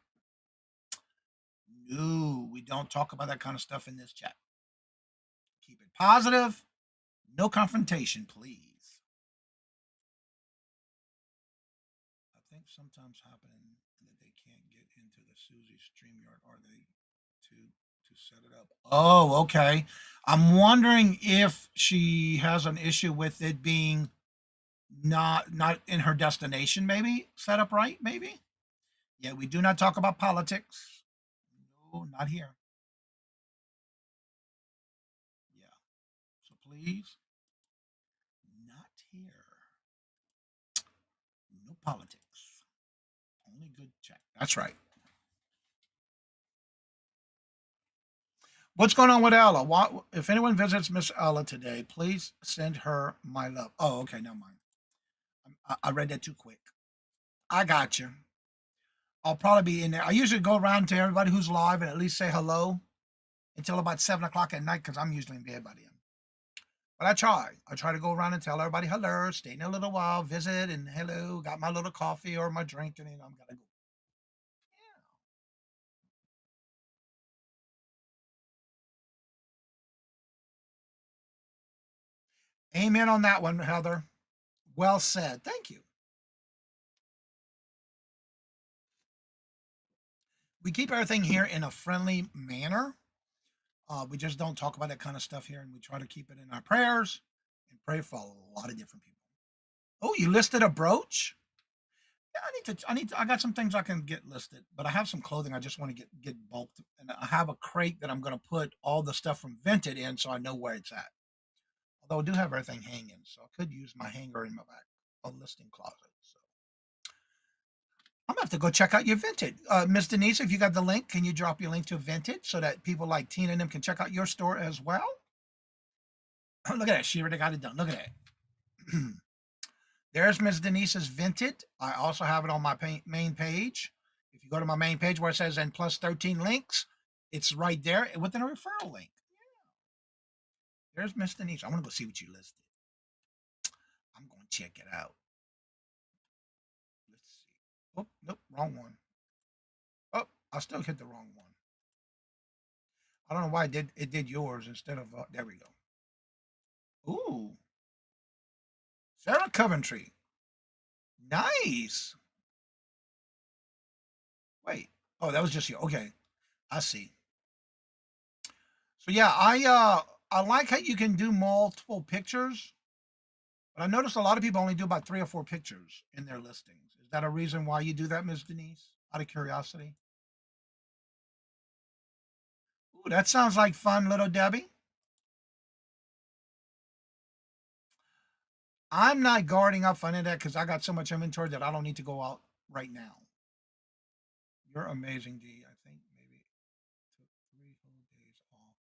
No, we don't talk about that kind of stuff in this chat. Keep it positive. No confrontation, please. I think sometimes happen that they can't get into the Susie StreamYard, or they to set it up. Oh, okay. I'm wondering if she has an issue with it being not in her destination, maybe set up right, maybe. Yeah, we do not talk about politics. No, not here. Yeah. So please, not here. No politics. Only good chat. That's right. What's going on with Ella? What, if anyone visits Miss Ella today, please send her my love. Oh, okay, never mind. I read that too quick. I got you. I'll probably be in there. I usually go around to everybody who's live and at least say hello until about 7 o'clock at night because I'm usually in bed by then. But I try. I try to go around and tell everybody hello, stay in a little while, visit, and hello, got my little coffee or my drink, and I'm gonna go. Yeah. Amen on that one, Heather. Well said. Thank you. We keep everything here in a friendly manner. We just don't talk about that kind of stuff here, and we try to keep it in our prayers and pray for a lot of different people. Oh, you listed a brooch? Yeah, I got some things I can get listed, but I have some clothing I just want to get bulked, and I have a crate that I'm going to put all the stuff from Vinted in, so I know where it's at. Although I do have everything hanging, so I could use my hanger in my back, a listing closet. So I'm gonna have to go check out your Vinted, Miss Denise. If you got the link, can you drop your link to Vinted so that people like Tina and them can check out your store as well? Oh, look at that, she already got it done. Look at that. There's Miss Denise's Vinted. I also have it on my main page. If you go to my main page where it says and plus 13 links, it's right there within a referral link. There's Miss Denise. I want to go see what you listed. I'm going to check it out. Let's see. Oh, nope, wrong one. Oh, I still hit the wrong one. I don't know why it did yours instead of there we go. Ooh, Sarah Coventry. Nice. Wait. Oh, that was just you. Okay, I see. So yeah, I like how you can do multiple pictures, but I noticed a lot of people only do about 3 or 4 pictures in their listings. Is that a reason why you do that, Ms. Denise? Out of curiosity. Ooh, that sounds like fun, little Debbie. I'm not guarding up for any of that because I got so much inventory that I don't need to go out right now. You're amazing, D. I think maybe took 3 whole days off.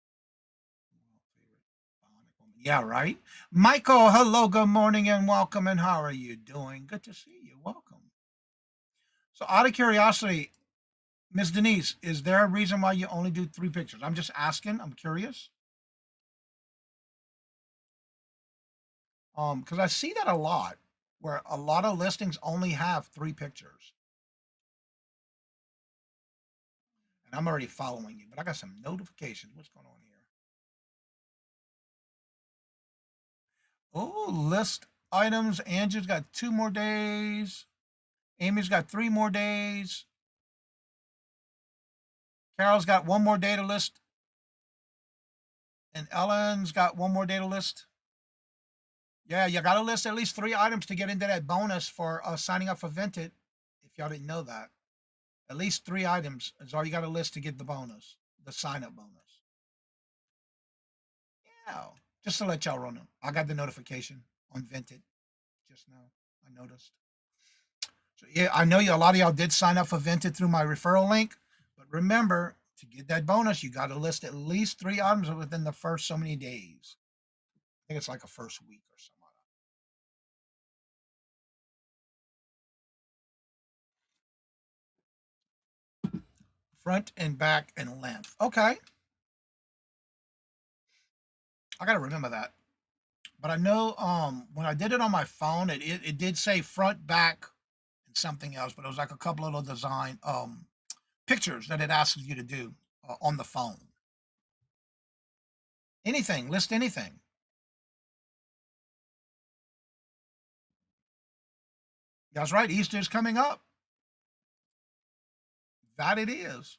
Well, favorite bionic woman. Yeah, right. Michael, hello, good morning, and welcome. And how are you doing? Good to see you. Welcome. So, out of curiosity, Miss Denise, is there a reason why you only do 3 pictures? I'm just asking. I'm curious. Because I see that a lot, where a lot of listings only have 3 pictures, and I'm already following you, but I got some notifications. What's going on here? Oh, list items. Angie's got 2 more days. Amy's got 3 more days. Carol's got 1 more day to list, and Ellen's got 1 more day to list. Yeah, you got to list at least 3 items to get into that bonus for signing up for Vinted. If y'all didn't know that, at least 3 items is all you got to list to get the bonus, the sign up bonus. Yeah, just to let y'all know, I got the notification on Vinted just now. I noticed. So yeah, I know you. A lot of y'all did sign up for Vinted through my referral link, but remember to get that bonus, you got to list at least 3 items within the first so many days. I think it's like a first week or something. Front and back and length. Okay, I got to remember that. But I know when I did it on my phone, it did say front, back, and something else, but it was like a couple little design pictures that it asks you to do on the phone. Anything, list anything. That's right. Easter's coming up. That it is.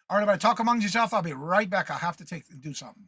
All right, everybody, talk amongst yourself. I'll be right back. I have to do something.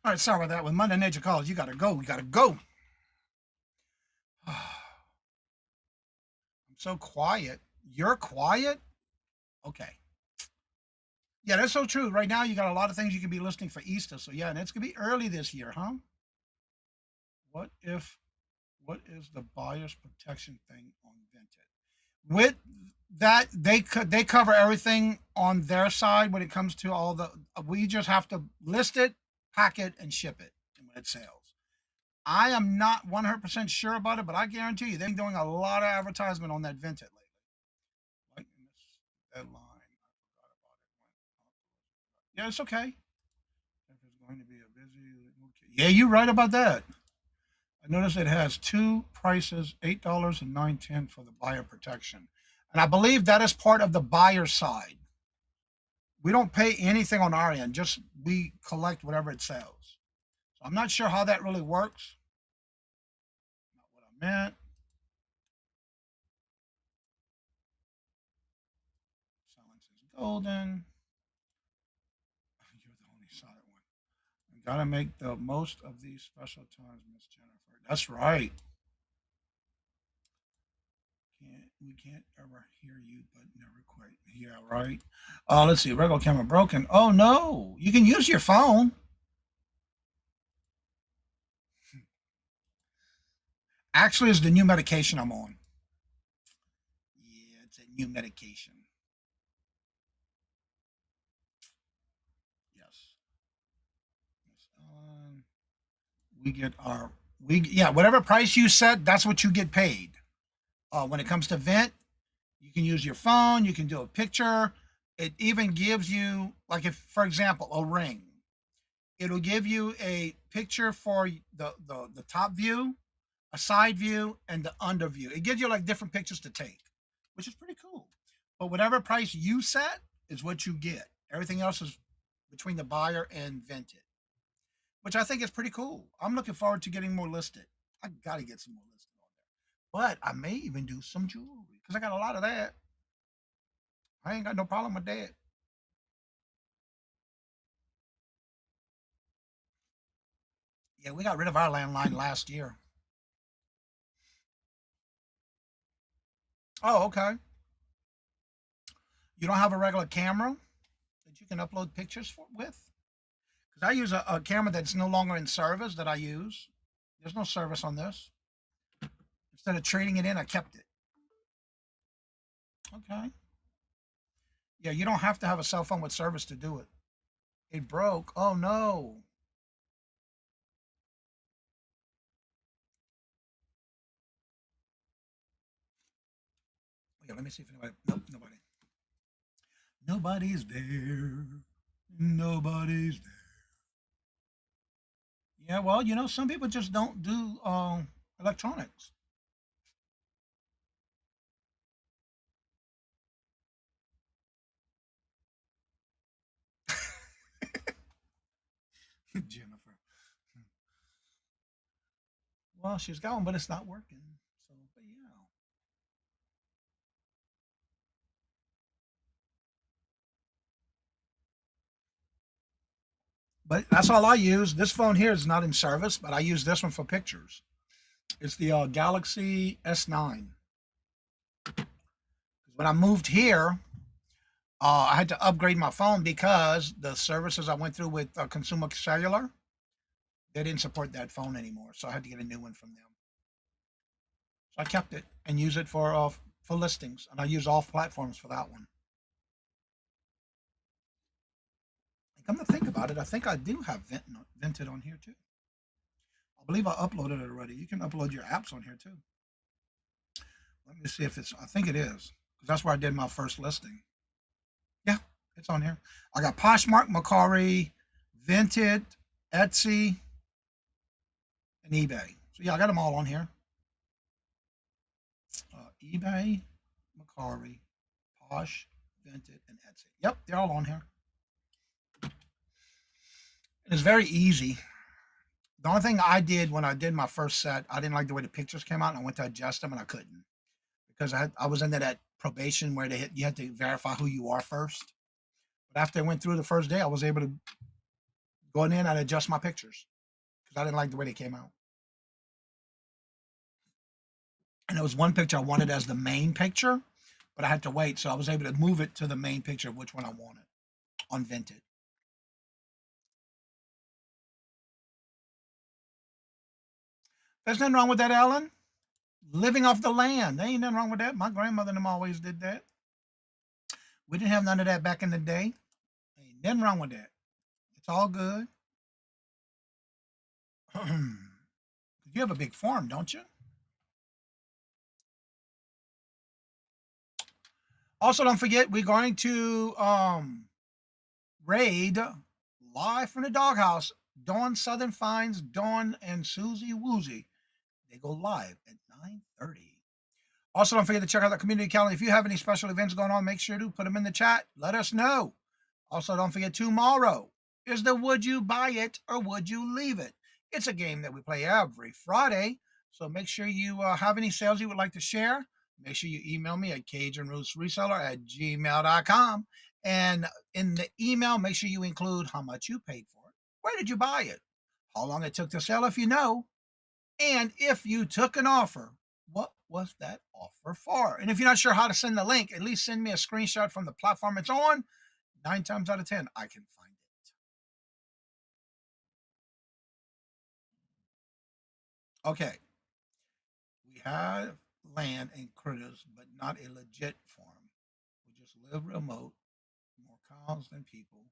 All right, sorry about that. When Monday Nature calls, you got to go. You got to go. I'm so quiet. You're quiet? Okay. Yeah, that's so true. Right now, you got a lot of things you can be listing for Easter. So, yeah, and it's going to be early this year, huh? What is the buyer's protection thing on Vinted? With that, they cover everything on their side when it comes to all the, we just have to list it, pack it, and ship it when it sells. I am not 100% sure about it, but I guarantee you they're doing a lot of advertisement on that Vinted lately. Like in this deadline, I forgot about it. Yeah, it's okay. If it's going to be a busy, okay. Yeah, you're right about that. I noticed it has two prices, $8 and $9.10 for the buyer protection. And I believe that is part of the buyer side. We don't pay anything on our end, just we collect whatever it sells. So I'm not sure how that really works. Not what I meant. Silence is golden. You're the only silent one. We gotta make the most of these special times, Miss Jennifer. That's right. We can't ever hear you, but never quite. Yeah, right. Let's see. Regular camera broken. Oh no, you can use your phone. Actually, it's the new medication I'm on. Yeah, it's a new medication. Yes. We get our yeah, whatever price you set, that's what you get paid. When it comes to Vent, you can use your phone, you can do a picture. It even gives you, like, if, for example, a ring, it'll give you a picture for the top view, a side view, and the under view. It gives you like different pictures to take, which is pretty cool. But whatever price you set is what you get. Everything else is between the buyer and Vented, which I think is pretty cool. I'm looking forward to getting more listed. I got to get some more listed on there. But I may even do some jewelry because I got a lot of that. I ain't got no problem with that. Yeah, we got rid of our landline last year. Oh, okay. You don't have a regular camera that you can upload pictures with? Because I use a camera that's no longer in service that I use. There's no service on this. Instead of trading it in, I kept it. Okay. Yeah, you don't have to have a cell phone with service to do it. It broke. Oh no. Yeah, let me see if anybody. Nope, nobody. Nobody's there. Nobody's there. Yeah, well, some people just don't do electronics. Jennifer. Well, she's going, but it's not working. So, but yeah. But that's all I use. This phone here is not in service, but I use this one for pictures. It's the Galaxy S9. When I moved here, I had to upgrade my phone because the services I went through with Consumer Cellular, they didn't support that phone anymore. So I had to get a new one from them. So I kept it and use it for listings, and I use all platforms for that one. And come to think about it, I think I do have Vented on here too. I believe I uploaded it already. You can upload your apps on here too. Let me see if it's. I think it is because that's where I did my first listing. Yeah, it's on here. I got Poshmark, Macari, Vented, Etsy, and eBay. So yeah, I got them all on here. eBay, Macari, Posh, Vented, and Etsy. Yep, they're all on here. It's very easy. The only thing I did when I did my first set, I didn't like the way the pictures came out, and I went to adjust them, and I couldn't because I was into that probation where you had to verify who you are first. But after I went through the first day, I was able to Going in, I'd adjust my pictures because I didn't like the way they came out. And there was one picture I wanted as the main picture, but I had to wait, so I was able to move it to the main picture of which one I wanted on Vinted. There's nothing wrong with that, Ellen. Living off the land. There ain't nothing wrong with that. My grandmother and them always did that. We didn't have none of that back in the day. Ain't nothing wrong with that. It's all good. You have a big farm, don't you? Also, don't forget, we're going to raid live from the doghouse. Dawn Southern Finds, Dawn and Susie Woozy. They go live at 9:30. Also, don't forget to check out the community calendar. If you have any special events going on, make sure to put them in the chat. Let us know. Also, don't forget, tomorrow is the Would You Buy It or Would You Leave It? It's a game that we play every Friday. So make sure you have any sales you would like to share. Make sure you email me at CajunRootsReseller@gmail.com. And in the email, make sure you include how much you paid for it. Where did you buy it? How long it took to sell if you know. And if you took an offer, what was that offer for? And if you're not sure how to send the link, at least send me a screenshot from the platform it's on. 9 times out of 10, I can find it. Okay. We have land and critters, but not a legit farm. We just live remote. More cows than people.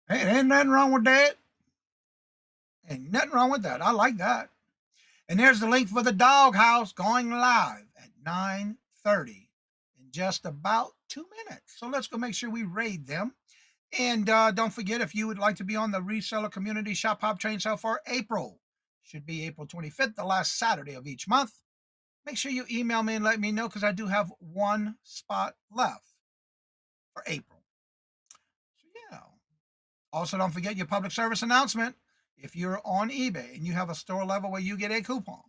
Hey, ain't nothing wrong with that. Ain't nothing wrong with that. I like that. And there's the link for the doghouse going live at 9:30 in just about 2 minutes. So let's go make sure we raid them. And don't forget, if you would like to be on the Reseller Community Shop Hop Train Sale for April, should be April 25th, the last Saturday of each month. Make sure you email me and let me know because I do have one spot left for April. So yeah. Also, don't forget your public service announcement. If you're on eBay and you have a store level where you get a coupon,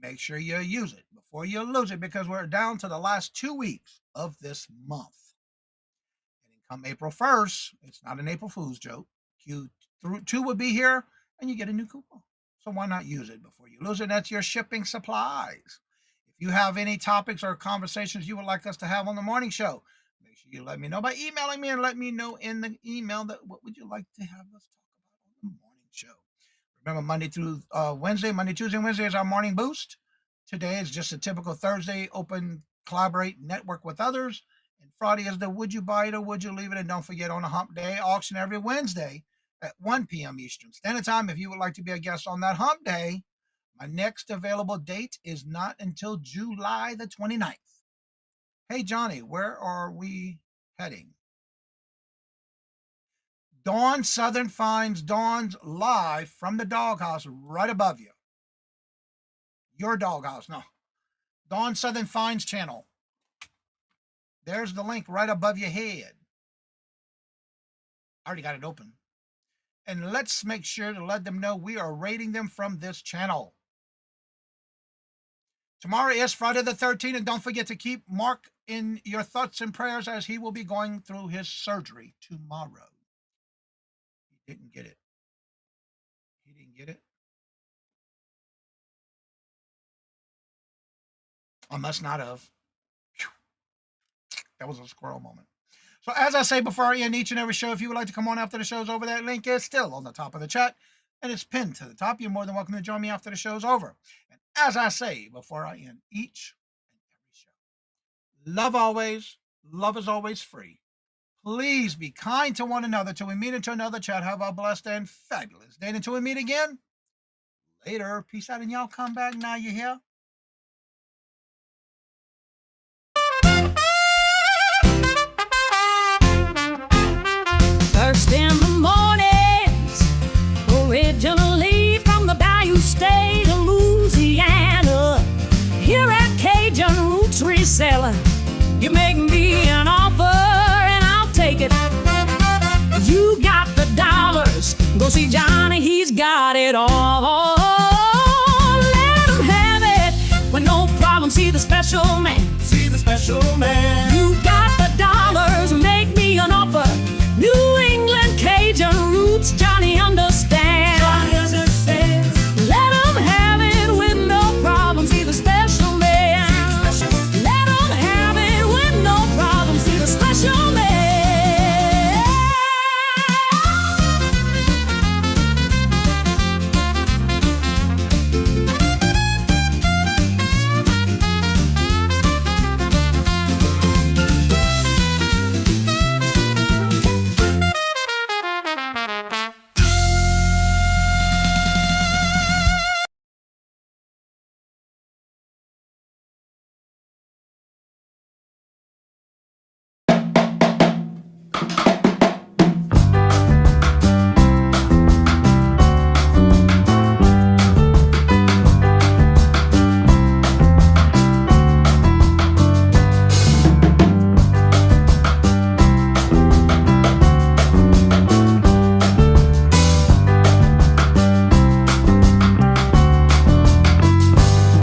make sure you use it before you lose it because we're down to the last 2 weeks of this month. And then come April 1st, it's not an April Fool's joke. Q2 will be here and you get a new coupon. So why not use it before you lose it? That's your shipping supplies. If you have any topics or conversations you would like us to have on the morning show, make sure you let me know by emailing me and let me know in the email that what would you like to have us talk about on the morning show. Remember, Monday through Wednesday, Monday, Tuesday, and Wednesday is our morning boost. Today is just a typical Thursday, open, collaborate, network with others. And Friday is the Would You Buy It or Would You Leave It? And don't forget, on a hump day auction every Wednesday at 1 p.m. Eastern Standard Time. If you would like to be a guest on that hump day, my next available date is not until July the 29th. Hey, Johnny, where are we heading? Dawn Southern Finds, Dawn's live from the doghouse right above you. Your doghouse, no. Dawn Southern Finds channel. There's the link right above your head. I already got it open. And let's make sure to let them know we are rating them from this channel. Tomorrow is Friday the 13th, and don't forget to keep Mark in your thoughts and prayers as he will be going through his surgery tomorrow. He didn't get it. He didn't get it. I must not have. Whew. That was a squirrel moment. So as I say before I end each and every show, if you would like to come on after the show's over, that link is still on the top of the chat, and it's pinned to the top. You're more than welcome to join me after the show's over. And as I say before I end each and every show, love always, love is always free. Please be kind to one another till we meet into another chat. Have a blessed and fabulous day. And until we meet again, later. Peace out, and y'all come back now. You hear? First in the mornings, originally from the Bayou State of Louisiana. Here at Cajun Roots Reseller, you make me an offer and I'll take it. You got the dollars, go see Johnny, he's got it all. Let him have it with no problem. See the special man. See the special man.